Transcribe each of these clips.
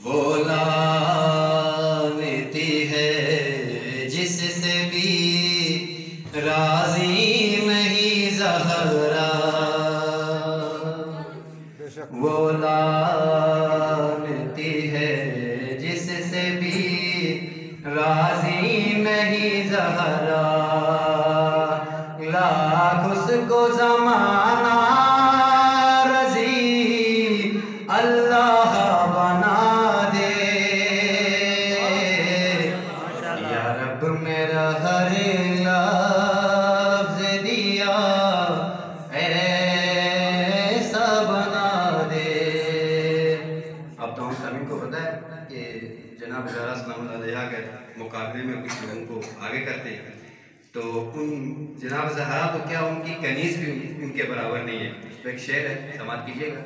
वो लानती है जिससे भी राजी नहीं ज़हरा, वो लानती है जिससे भी राजी नहीं ज़हरा। लाख उसको ज़माना अल्लाह बना दे, या रब मेरा हर लफ्ज़ दिया ऐसा बना दे। अब तो हम सभी को पता है कि जनाब ज़हरा सलामुल्लाह अलैहा के मुकाबले में कुछ लोगों को आगे करते हैं, तो उन जनाब ज़हरा तो क्या उनकी कनीज़ भी उनके बराबर नहीं है। तो एक शेर है, समात कीजिएगा।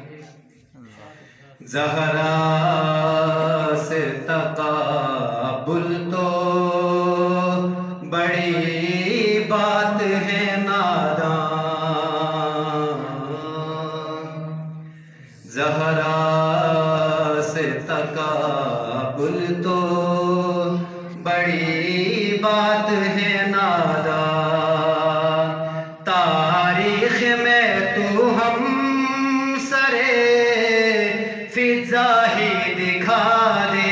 ज़हरा से तक़ाबुल तो बड़ी बात है नादान, ज़हरा से तक़ाबुल तो बड़ी बात है नादान। तारीख़ में तू हम सरे फिज़ा ही दिखा दे,